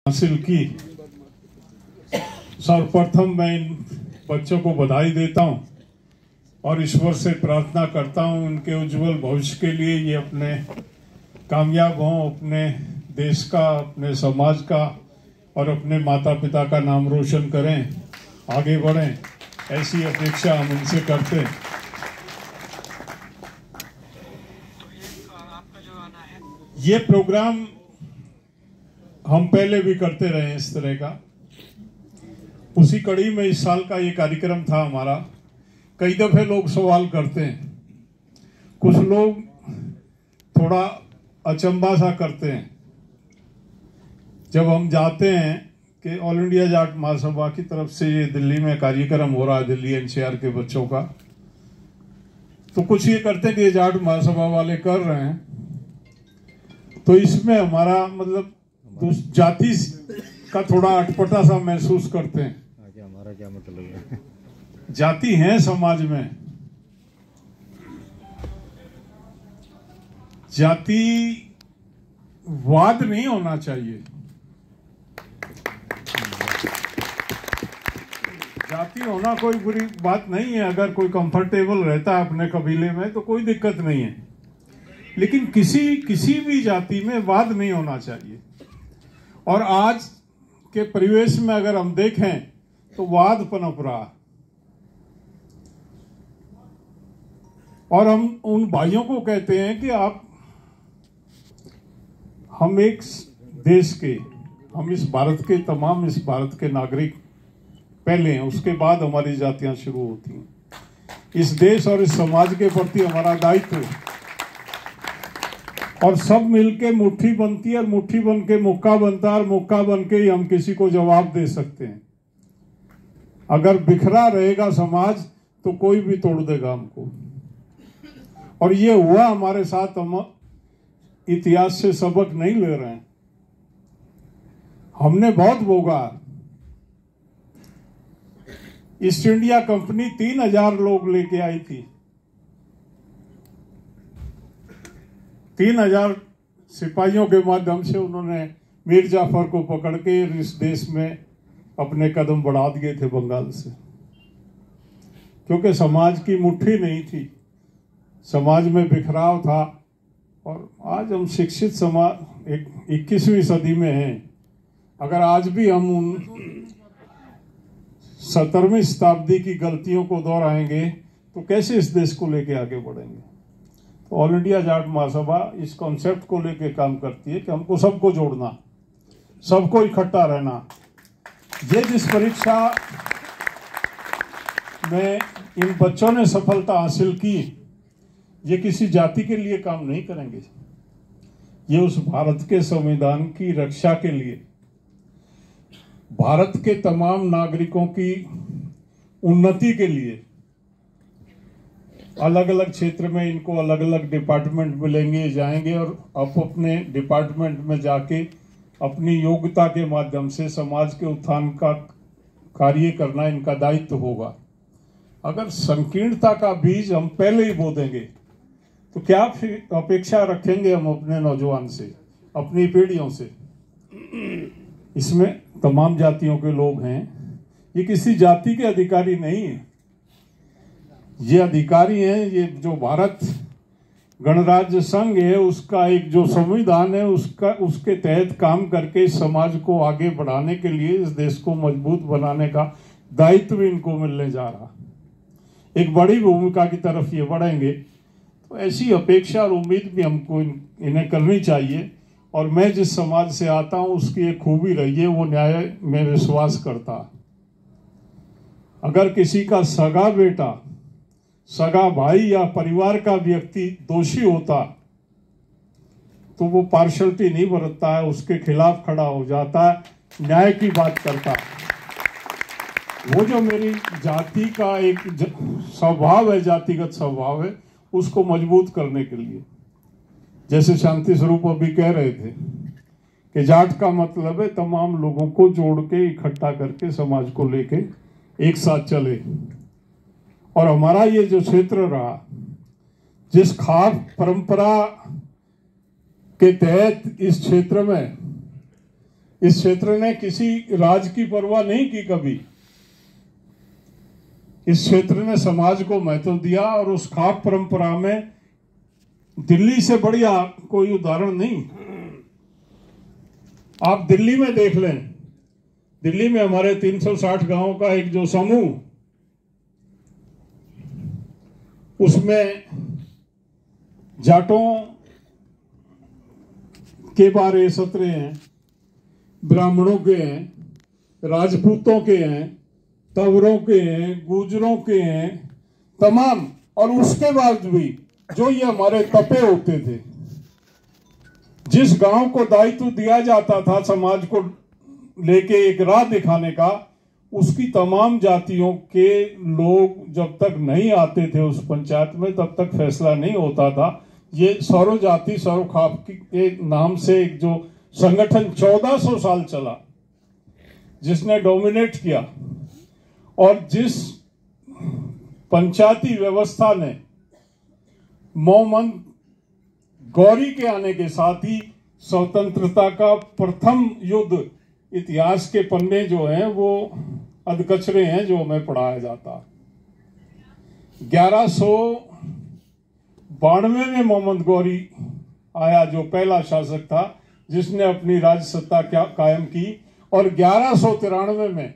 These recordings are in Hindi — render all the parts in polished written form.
हासिल की। सर्वप्रथम मैं इन बच्चों को बधाई देता हूं और ईश्वर से प्रार्थना करता हूं उनके उज्जवल भविष्य के लिए ये अपने कामयाब हों, अपने देश का, अपने समाज का और अपने माता पिता का नाम रोशन करें, आगे बढ़ें, ऐसी अपेक्षा हम उनसे करते हैं। ये प्रोग्राम हम पहले भी करते रहे इस तरह का। उसी कड़ी में इस साल का ये कार्यक्रम था हमारा। कई दफे लोग सवाल करते हैं, कुछ लोग थोड़ा अचंभा सा करते हैं जब हम जाते हैं कि ऑल इंडिया जाट महासभा की तरफ से ये दिल्ली में कार्यक्रम हो रहा है, दिल्ली एनसीआर के बच्चों का। तो कुछ ये करते हैं कि ये जाट महासभा वाले कर रहे हैं, तो इसमें हमारा मतलब जाति का थोड़ा अटपटा सा महसूस करते हैं। हमारा क्या मतलब है? जाति है समाज में, जातिवाद नहीं होना चाहिए। जाति होना कोई बुरी बात नहीं है, अगर कोई कंफर्टेबल रहता है अपने कबीले में तो कोई दिक्कत नहीं है, लेकिन किसी भी जाति में वाद नहीं होना चाहिए। और आज के परिवेश में अगर हम देखें तो वाद पनप रहा, और हम उन भाइयों को कहते हैं कि हम एक देश के, हम इस भारत के, तमाम इस भारत के नागरिक पहले हैं, उसके बाद हमारी जातियां शुरू होती हैं। इस देश और इस समाज के प्रति हमारा दायित्व है, और सब मिलके मुट्ठी बनती है, और मुट्ठी बन के मुक्का बनता है, और मुक्का बन के ही हम किसी को जवाब दे सकते हैं। अगर बिखरा रहेगा समाज तो कोई भी तोड़ देगा हमको, और ये हुआ हमारे साथ। हम इतिहास से सबक नहीं ले रहे हैं, हमने बहुत भोगा। ईस्ट इंडिया कंपनी 3000 लोग लेके आई थी, 3000 सिपाहियों के माध्यम से उन्होंने मीर जाफर को पकड़ के इस देश में अपने कदम बढ़ा दिए थे बंगाल से, क्योंकि समाज की मुट्ठी नहीं थी, समाज में बिखराव था। और आज हम शिक्षित समाज 21वीं सदी में हैं। अगर आज भी हम उन 17वीं शताब्दी की गलतियों को दोहराएंगे तो कैसे इस देश को लेके आगे बढ़ेंगे। तो ऑल इंडिया जाट महासभा इस कॉन्सेप्ट को लेके काम करती है कि हमको सबको जोड़ना, सबको इकट्ठा रहना। ये जिस परीक्षा में इन बच्चों ने सफलता हासिल की, ये किसी जाति के लिए काम नहीं करेंगे, ये उस भारत के संविधान की रक्षा के लिए, भारत के तमाम नागरिकों की उन्नति के लिए। अलग अलग क्षेत्र में इनको अलग अलग डिपार्टमेंट मिलेंगे, जाएंगे, और आप अपने डिपार्टमेंट में जाके अपनी योग्यता के माध्यम से समाज के उत्थान का कार्य करना इनका दायित्व होगा। अगर संकीर्णता का बीज हम पहले ही बो देंगे तो क्या फिर अपेक्षा रखेंगे हम अपने नौजवान से, अपनी पीढ़ियों से। इसमें तमाम जातियों के लोग हैं, ये किसी जाति के अधिकारी नहीं है, ये अधिकारी हैं, ये जो भारत गणराज्य संघ है उसका एक जो संविधान है उसके तहत काम करके इस समाज को आगे बढ़ाने के लिए, इस देश को मजबूत बनाने का दायित्व भी इनको मिलने जा रहा। एक बड़ी भूमिका की तरफ ये बढ़ेंगे, तो ऐसी अपेक्षा और उम्मीद भी हमको इन्हें करनी चाहिए। और मैं जिस समाज से आता हूं उसकी एक खूबी रही है, वो न्याय में विश्वास करता। अगर किसी का सगा बेटा, सगा भाई या परिवार का व्यक्ति दोषी होता तो वो पार्शलिटी नहीं बरतता है, उसके खिलाफ खड़ा हो जाता है, न्याय की बात करता है। वो जो मेरी जाति का एक स्वभाव है, जातिगत स्वभाव है, उसको मजबूत करने के लिए, जैसे शांति स्वरूप अभी कह रहे थे कि जाट का मतलब है तमाम लोगों को जोड़ के इकट्ठा करके समाज को लेके एक साथ चले। और हमारा ये जो क्षेत्र रहा, जिस खास परंपरा के तहत इस क्षेत्र में इस क्षेत्र ने किसी राज की परवाह नहीं की कभी। इस क्षेत्र ने समाज को महत्व दिया और उस खाप परंपरा में दिल्ली से बढ़िया कोई उदाहरण नहीं। आप दिल्ली में देख लें, दिल्ली में हमारे 360 गांवों का एक जो समूह, उसमें जाटों के 12 सत्र हैं, ब्राह्मणों के हैं, राजपूतों के हैं, तवरों के हैं, गुजरों के हैं, तमाम। और उसके बाद भी जो ये हमारे तपे होते थे, जिस गांव को दायित्व दिया जाता था समाज को लेके एक राह दिखाने का, उसकी तमाम जातियों के लोग जब तक नहीं आते थे उस पंचायत में, तब तक फैसला नहीं होता था। ये सौरो जाति सौरो खाप के नाम से एक जो संगठन 1400 साल चला, जिसने डोमिनेट किया, और जिस पंचायती व्यवस्था ने मोहम्मद गौरी के आने के साथ ही स्वतंत्रता का प्रथम युद्ध, इतिहास के पन्ने जो हैं वो अधकचरे हैं जो हमें पढ़ाया जाता। 1192 में मोहम्मद गौरी आया, जो पहला शासक था जिसने अपनी राज सत्ता कायम की, और 1193 में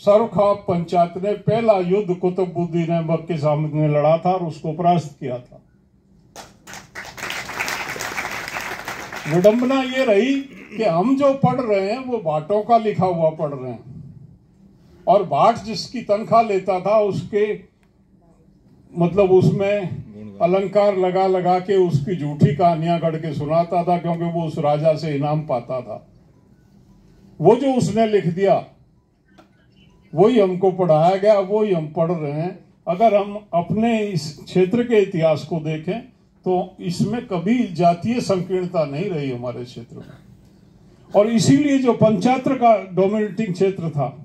सरखाप पंचायत ने पहला युद्ध कुतुबुद्दीन ऐबक के सामने लड़ा था और उसको परास्त किया था। विडंबना ये रही कि हम जो पढ़ रहे हैं वो भाटों का लिखा हुआ पढ़ रहे हैं, और भाट जिसकी तनख्वाह लेता था उसके मतलब उसमें अलंकार लगा लगा के उसकी झूठी कहानियां गढ़ के सुनाता था, क्योंकि वो उस राजा से इनाम पाता था। वो जो उसने लिख दिया वही हमको पढ़ाया गया, वही हम पढ़ रहे हैं। अगर हम अपने इस क्षेत्र के इतिहास को देखें तो इसमें कभी जातीय संकीर्णता नहीं रही हमारे क्षेत्र में, और इसीलिए जो पंचायत का डोमिनेटिंग क्षेत्र था,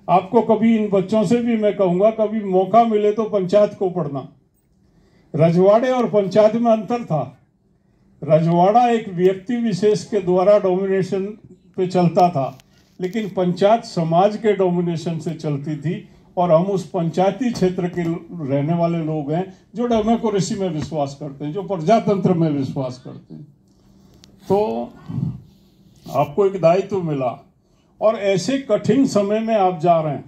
आपको कभी इन बच्चों से भी मैं कहूंगा, कभी मौका मिले तो पंचायत को पढ़ना। रजवाड़े और पंचायत में अंतर था। रजवाड़ा एक व्यक्ति विशेष के द्वारा डोमिनेशन पे चलता था, लेकिन पंचायत समाज के डोमिनेशन से चलती थी, और हम उस पंचायती क्षेत्र के रहने वाले लोग हैं जो डेमोक्रेसी में विश्वास करते हैं, जो प्रजातंत्र में विश्वास करते हैं। तो आपको एक दायित्व मिला, और ऐसे कठिन समय में आप जा रहे हैं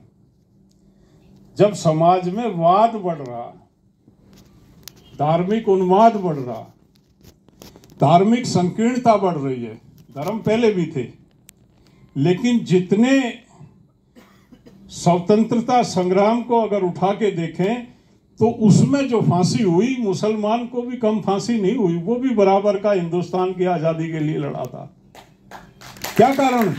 जब समाज में वाद बढ़ रहा, धार्मिक उन्माद बढ़ रहा, धार्मिक संकीर्णता बढ़ रही है। धर्म पहले भी थे, लेकिन जितने स्वतंत्रता संग्राम को अगर उठा के देखें तो उसमें जो फांसी हुई, मुसलमान को भी कम फांसी नहीं हुई, वो भी बराबर का हिंदुस्तान की आजादी के लिए लड़ा था। क्या कारण?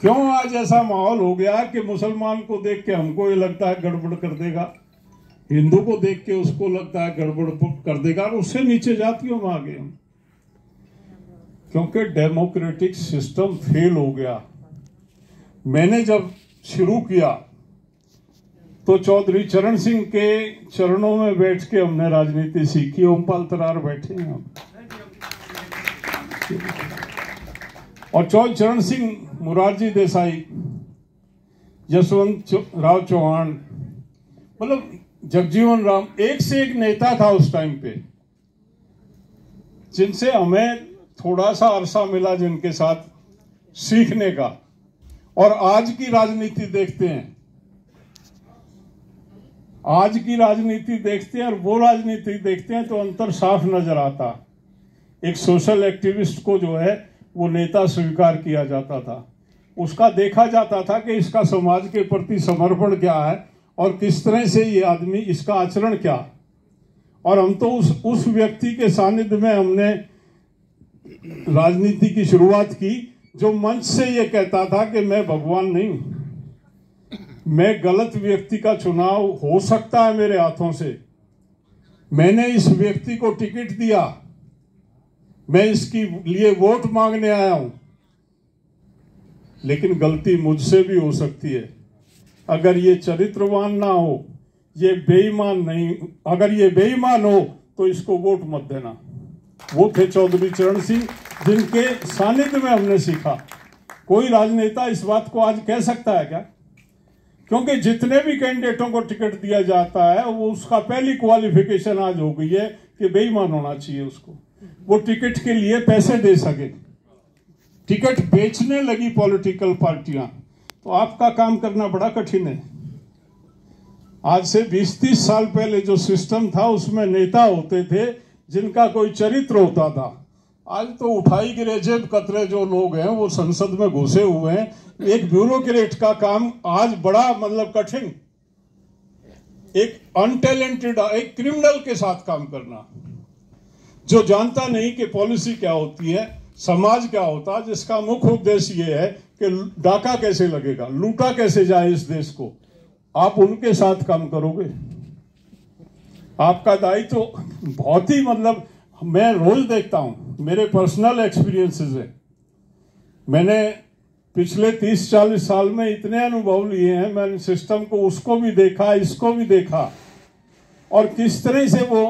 क्यों आज ऐसा माहौल हो गया कि मुसलमान को देख के हमको ये लगता है गड़बड़ कर देगा, हिंदू को देख के उसको लगता है गड़बड़ कर देगा, और उससे नीचे जातियों में आ गए हम, क्योंकि डेमोक्रेटिक सिस्टम फेल हो गया। मैंने जब शुरू किया तो चौधरी चरण सिंह के चरणों में बैठ के हमने राजनीति सीखी। ओमपाल तरार बैठे हैं हम, और चौधरी चरण सिंह, मुरारजी देसाई, यशवंत राव चौहान, मतलब जगजीवन राम, एक से एक नेता था उस टाइम पे, जिनसे हमें थोड़ा सा अरसा मिला, जिनके साथ सीखने का। और आज की राजनीति देखते हैं, आज की राजनीति देखते हैं और वो राजनीति देखते हैं तो अंतर साफ नजर आता। एक सोशल एक्टिविस्ट को जो है वो नेता स्वीकार किया जाता था, उसका देखा जाता था कि इसका समाज के प्रति समर्पण क्या है और किस तरह से ये आदमी, इसका आचरण क्या। और हम तो उस व्यक्ति के सानिध्य में हमने राजनीति की शुरुआत की, जो मंच से ये कहता था कि मैं भगवान नहीं हूं, मैं गलत व्यक्ति का चुनाव हो सकता है मेरे हाथों से, मैंने इस व्यक्ति को टिकट दिया, मैं इसके लिए वोट मांगने आया हूं, लेकिन गलती मुझसे भी हो सकती है। अगर ये चरित्रवान ना हो, ये बेईमान नहीं, अगर ये बेईमान हो तो इसको वोट मत देना। वो थे चौधरी चरण सिंह, जिनके सानिध्य में हमने सीखा। कोई राजनेता इस बात को आज कह सकता है क्या? क्योंकि जितने भी कैंडिडेटों को टिकट दिया जाता है वो उसका पहली क्वालिफिकेशन आज हो गई है कि बेईमान होना चाहिए उसको, वो टिकट के लिए पैसे दे सके। टिकट बेचने लगी पॉलिटिकल पार्टियां, तो आपका काम करना बड़ा कठिन है। आज से 20-30 साल पहले जो सिस्टम था उसमें नेता होते थे जिनका कोई चरित्र होता था। आज तो उठाई गिरे जेब कतरे जो लोग हैं वो संसद में घुसे हुए हैं। एक ब्यूरोक्रेट का काम आज बड़ा मतलब कठिन, एक अनटैलेंटेड एक क्रिमिनल के साथ काम करना, जो जानता नहीं कि पॉलिसी क्या होती है, समाज क्या होता है, जिसका मुख्य उद्देश्य ये है कि डाका कैसे लगेगा, लूटा कैसे जाए इस देश को। आप उनके साथ काम करोगे, आपका दायित्व तो बहुत ही मतलब मैं रोज देखता हूं, मेरे पर्सनल एक्सपीरियंसेस है। मैंने पिछले 30-40 साल में इतने अनुभव लिए हैं, मैंने सिस्टम को उसको भी देखा, इसको भी देखा, और किस तरह से वो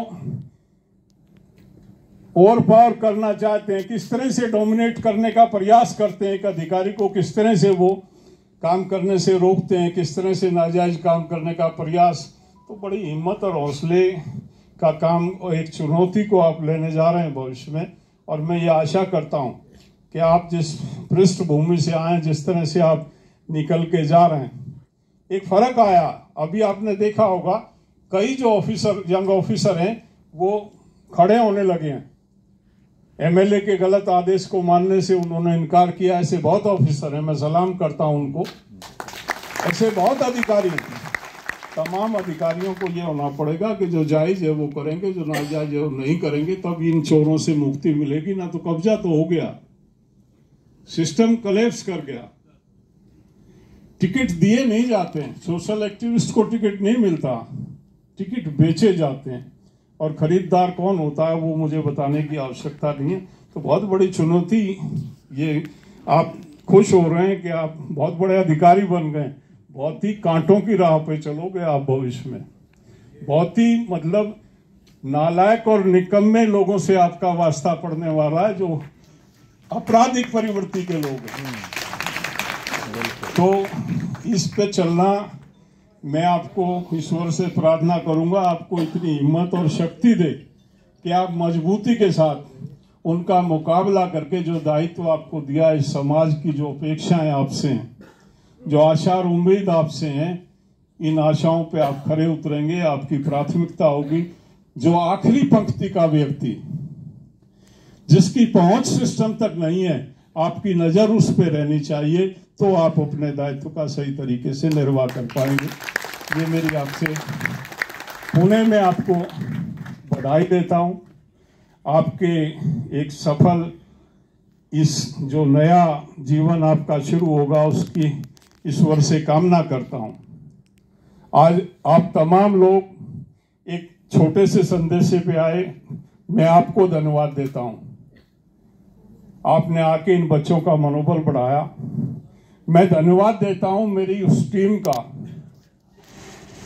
ओवर पावर करना चाहते हैं, किस तरह से डोमिनेट करने का प्रयास करते हैं, एक अधिकारी को किस तरह से वो काम करने से रोकते हैं, किस तरह से नाजायज काम करने का प्रयास। तो बड़ी हिम्मत और हौसले का काम और एक चुनौती को आप लेने जा रहे हैं भविष्य में। और मैं ये आशा करता हूं कि आप जिस पृष्ठभूमि से आए, जिस तरह से आप निकल के जा रहे हैं, एक फर्क आया। अभी आपने देखा होगा कई जो ऑफिसर, यंग ऑफिसर हैं, वो खड़े होने लगे हैं। एमएलए के गलत आदेश को मानने से उन्होंने इनकार किया। ऐसे बहुत ऑफिसर हैं, मैं सलाम करता हूं उनको। ऐसे बहुत अधिकारी हैं। तमाम अधिकारियों को यह होना पड़ेगा कि जो जायज है वो करेंगे, जो नाजायज है वो नहीं करेंगे, तब इन चोरों से मुक्ति मिलेगी। ना तो कब्जा तो हो गया, सिस्टम कलेप्स कर गया, टिकट दिए नहीं जाते हैं, सोशल एक्टिविस्ट को टिकट नहीं मिलता, टिकट बेचे जाते हैं, और खरीदार कौन होता है वो मुझे बताने की आवश्यकता नहीं है। तो बहुत बड़ी चुनौती ये। आप खुश हो रहे हैं कि आप बहुत बड़े अधिकारी बन गए, बहुत ही कांटों की राह पे चलोगे आप भविष्य में। बहुत ही मतलब नालायक और निकम्मे लोगों से आपका वास्ता पड़ने वाला है, जो आपराधिक प्रवृत्ति के लोग हैं। तो इस पे चलना, मैं आपको ईश्वर से प्रार्थना करूंगा आपको इतनी हिम्मत और शक्ति दे कि आप मजबूती के साथ उनका मुकाबला करके जो दायित्व आपको दिया है, समाज की जो अपेक्षाएं आपसे हैं, जो आशा और उम्मीद आपसे हैं, इन आशाओं पे आप खरे उतरेंगे। आपकी प्राथमिकता होगी जो आखिरी पंक्ति का व्यक्ति, जिसकी पहुंच सिस्टम तक नहीं है, आपकी नजर उस पे रहनी चाहिए, तो आप अपने दायित्व का सही तरीके से निर्वाह कर पाएंगे। ये मेरी आपसे पुणे में आपको बधाई देता हूं। आपके एक सफल इस जो नया जीवन आपका शुरू होगा उसकी ईश्वर से कामना करता हूं। आज आप तमाम लोग एक छोटे से संदेश पे आए, मैं आपको धन्यवाद देता हूं। आपने आके इन बच्चों का मनोबल बढ़ाया। मैं धन्यवाद देता हूं मेरी उस टीम का।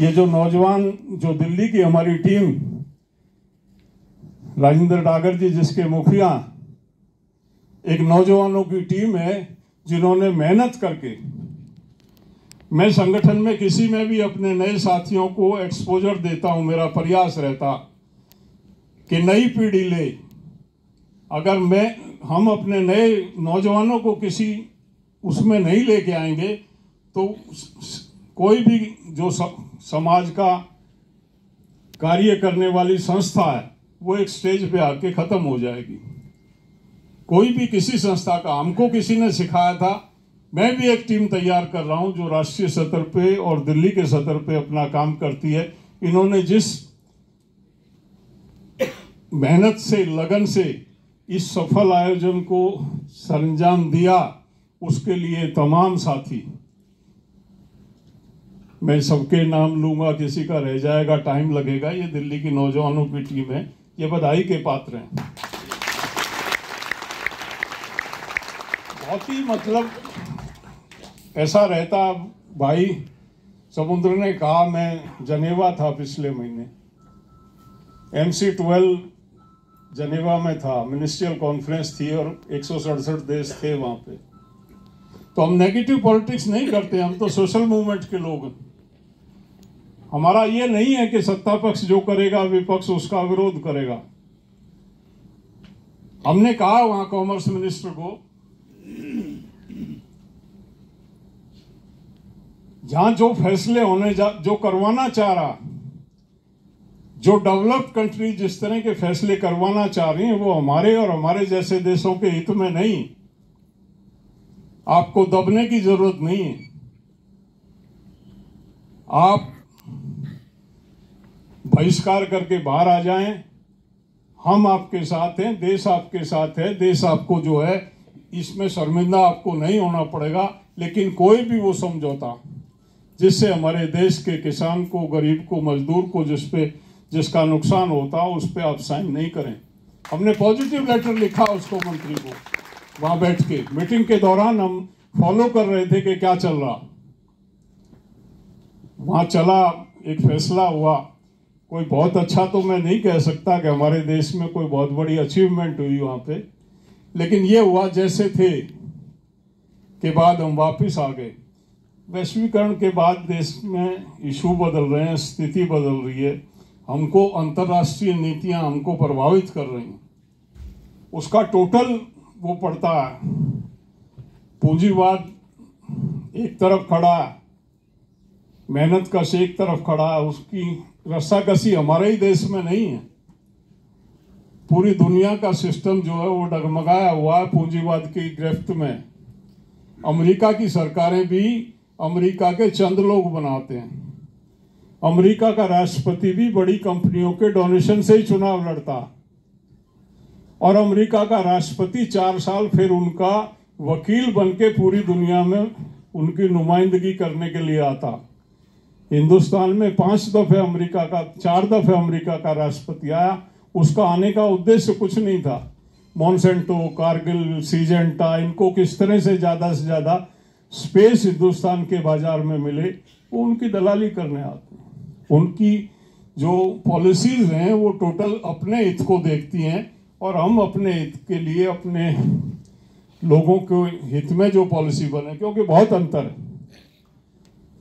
ये जो नौजवान, जो दिल्ली की हमारी टीम, राजेंद्र डागर जी जिसके मुखिया, एक नौजवानों की टीम है जिन्होंने मेहनत करके, मैं संगठन में किसी में भी अपने नए साथियों को एक्सपोजर देता हूं, मेरा प्रयास रहता कि नई पीढ़ी ले। अगर हम अपने नए नौजवानों को किसी उसमें नहीं लेके आएंगे तो कोई भी जो समाज का कार्य करने वाली संस्था है वो एक स्टेज पे आके खत्म हो जाएगी। कोई भी किसी संस्था का, हमको किसी ने सिखाया था, मैं भी एक टीम तैयार कर रहा हूं जो राष्ट्रीय स्तर पे और दिल्ली के स्तर पे अपना काम करती है। इन्होंने जिस मेहनत से, लगन से इस सफल आयोजन को सरंजाम दिया, उसके लिए तमाम साथी, मैं सबके नाम लूंगा, किसी का रह जाएगा, टाइम लगेगा। ये दिल्ली की नौजवानों की टीम है, ये बधाई के पात्र हैं। बहुत ही मतलब ऐसा रहता। भाई समुद्र ने कहा, मैं जनेवा था पिछले महीने, MC-12 जनेवा में था, मिनिस्ट्रियल कॉन्फ्रेंस थी और 167 देश थे वहां पे। तो हम नेगेटिव पॉलिटिक्स नहीं करते, हम तो सोशल मूवमेंट के लोग हैं। हमारा ये नहीं है कि सत्ता पक्ष जो करेगा विपक्ष उसका विरोध करेगा। हमने कहा वहां कॉमर्स मिनिस्टर को, जहां जो फैसले होने जो करवाना चाह रहा, जो डेवलप्ड कंट्री जिस तरह के फैसले करवाना चाह रही हैं वो हमारे और हमारे जैसे देशों के हित में नहीं। आपको दबने की जरूरत नहीं है। आप बहिष्कार करके बाहर आ जाएं, हम आपके साथ हैं, देश आपके साथ है, देश आपको जो है इसमें शर्मिंदा आपको नहीं होना पड़ेगा। लेकिन कोई भी वो समझौता जिससे हमारे देश के किसान को, गरीब को, मजदूर को जिसका नुकसान होता है उस पर आप साइन नहीं करें। हमने पॉजिटिव लेटर लिखा उसको, मंत्री को, वहां बैठ के मीटिंग के दौरान हम फॉलो कर रहे थे कि क्या चल रहा। वहां चला, एक फैसला हुआ। कोई बहुत अच्छा तो मैं नहीं कह सकता कि हमारे देश में कोई बहुत बड़ी अचीवमेंट हुई वहां पे, लेकिन ये हुआ जैसे थे के बाद हम वापस आ गए। वैश्वीकरण के बाद देश में इशू बदल रहे हैं, स्थिति बदल रही है, हमको अंतर्राष्ट्रीय नीतियां हमको प्रभावित कर रही हैं। उसका टोटल वो पड़ता है। पूंजीवाद एक तरफ खड़ा है, मेहनत कश एक तरफ खड़ा है, उसकी रस्साकसी हमारे ही देश में नहीं है। पूरी दुनिया का सिस्टम जो है वो डगमगाया हुआ है पूंजीवाद की गिरफ्त में। अमेरिका की सरकारें भी अमेरिका के चंद लोग बनाते हैं। अमेरिका का राष्ट्रपति भी बड़ी कंपनियों के डोनेशन से ही चुनाव लड़ता, और अमेरिका का राष्ट्रपति 4 साल फिर उनका वकील बनके पूरी दुनिया में उनकी नुमाइंदगी करने के लिए आता। हिंदुस्तान में 5 दफे अमेरिका का 4 दफे अमेरिका का राष्ट्रपति आया। उसका आने का उद्देश्य कुछ नहीं था। मॉन्सेंटो, कारगिल, सीजेंटा, इनको किस तरह से ज्यादा स्पेस हिंदुस्तान के बाजार में मिले, वो उनकी दलाली करने आते हैं। उनकी जो पॉलिसीज हैं वो टोटल अपने हित को देखती हैं, और हम अपने हित के लिए अपने लोगों के हित में जो पॉलिसी बने, क्योंकि बहुत अंतर है,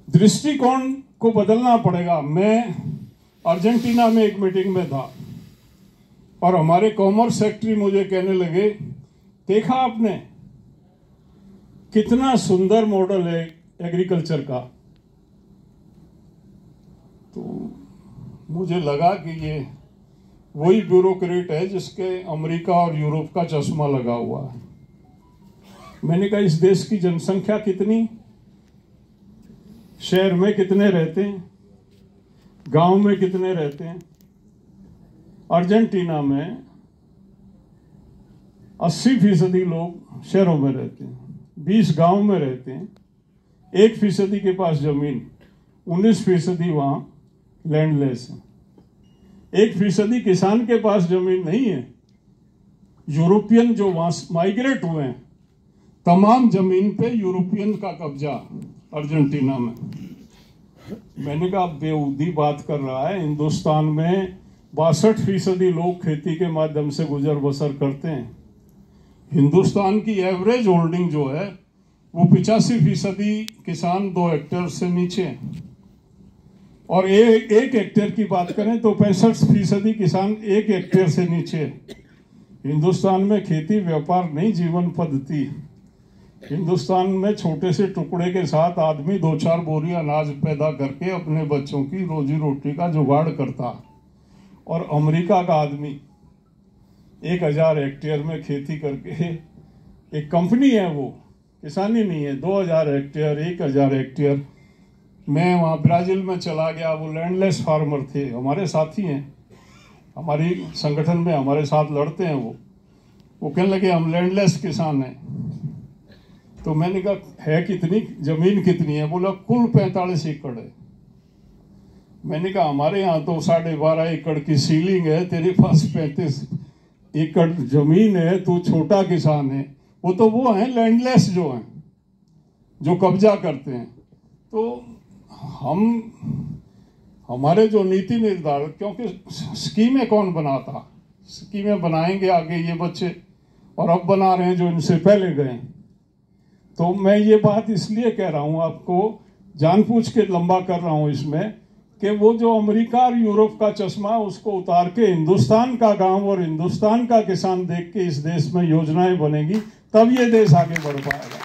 दृष्टिकोण को बदलना पड़ेगा। मैं अर्जेंटीना में एक मीटिंग में था और हमारे कॉमर्स सेक्रेटरी मुझे कहने लगे, देखा आपने कितना सुंदर मॉडल है एग्रीकल्चर का। तो मुझे लगा कि ये वही ब्यूरोक्रेट है जिसके अमेरिका और यूरोप का चश्मा लगा हुआ है। मैंने कहा, इस देश की जनसंख्या कितनी, शहर में कितने रहते हैं, गांव में कितने रहते हैं। अर्जेंटीना में 80% लोग शहरों में रहते हैं, 20 गांव में रहते हैं, 1% के पास जमीन, 19% वहां लैंडलेस है, 1% किसान के पास जमीन नहीं है। यूरोपियन जो वहां माइग्रेट हुए हैं, तमाम जमीन पे यूरोपियन का कब्जा अर्जेंटीना में। मैंने कहा, बेहूदी बात कर रहा है। हिंदुस्तान में 62% लोग खेती के माध्यम से गुजर बसर करते हैं। हिंदुस्तान की एवरेज होल्डिंग जो है वो 85% किसान 2 हेक्टेयर से नीचे हैं, और 1 हेक्टेयर की बात करें तो 65% किसान 1 हेक्टेयर से नीचे। हिंदुस्तान में खेती व्यापार नहीं, जीवन पद्धति। हिंदुस्तान में छोटे से टुकड़े के साथ आदमी 2-4 बोरी अनाज पैदा करके अपने बच्चों की रोजी रोटी का जुगाड़ करता, और अमेरिका का आदमी 1000 हेक्टेयर में खेती करके, एक कंपनी है वो, किसानी नहीं है, 2000 हेक्टेयर, 1000 हेक्टेयर। मैं वहाँ ब्राजील में चला गया, वो लैंडलेस फार्मर थे, हमारे साथी हैं, हमारी संगठन में हमारे साथ लड़ते हैं। वो कहने लगे, हम लैंडलेस किसान हैं। तो मैंने कहा, है कितनी जमीन कितनी है? बोला, कुल 45 एकड़ है। मैंने कहा, हमारे यहाँ तो 12.5 एकड़ की सीलिंग है, तेरे पास 35 एकड़ जमीन है, तू छोटा किसान है। वो हैं लैंडलेस जो हैं, जो कब्जा करते हैं। तो हमारे जो नीति निर्धारक, क्योंकि स्कीमें कौन बनाता, स्कीमें बनाएंगे आगे ये बच्चे, और अब बना रहे हैं जो इनसे पहले गए। तो मैं ये बात इसलिए कह रहा हूं, आपको जानबूझ के लंबा कर रहा हूं इसमें, कि वो जो अमेरिका और यूरोप का चश्मा उसको उतार के हिंदुस्तान का गांव और हिंदुस्तान का किसान देख के इस देश में योजनाएं बनेगी, तब ये देश आगे बढ़ पाएगा।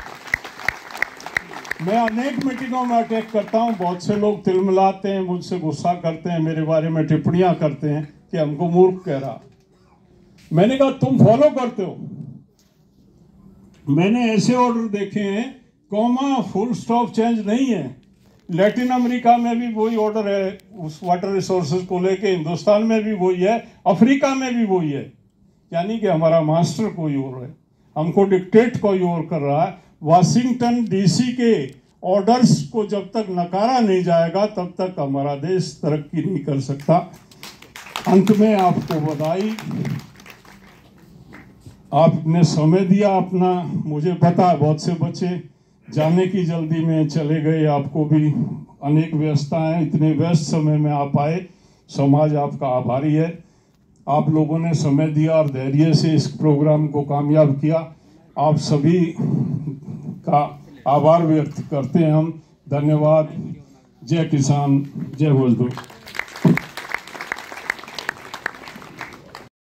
मैं अनेक मीटिंगों में अटैक करता हूं, बहुत से लोग तिलमिलाते हैं, मुझसे गुस्सा करते हैं, मेरे बारे में टिप्पणियां करते हैं कि हमको मूर्ख कह रहा। मैंने कहा तुम फॉलो करते हो, मैंने ऐसे ऑर्डर देखे हैं कॉमा फुल स्टॉप चेंज नहीं है। लैटिन अमेरिका में भी वही ऑर्डर है उस वाटर रिसोर्सेज को लेके, हिंदुस्तान में भी वही है, अफ्रीका में भी वही है। यानी कि हमारा मास्टर कोई और है, हमको डिक्टेट कोई और कर रहा है। वाशिंगटन डीसी के ऑर्डर्स को जब तक नकारा नहीं जाएगा तब तक हमारा देश तरक्की नहीं कर सकता। अंत में आपको बधाई, आपने समय दिया अपना। मुझे पता है बहुत से बच्चे जाने की जल्दी में चले गए, आपको भी अनेक व्यस्तताएं, इतने व्यस्त समय में आप आए, समाज आपका आभारी है। आप लोगों ने समय दिया और धैर्य से इस प्रोग्राम को कामयाब किया। आप सभी का आभार व्यक्त करते हैं हम। धन्यवाद। जय किसान, जय मजदूर।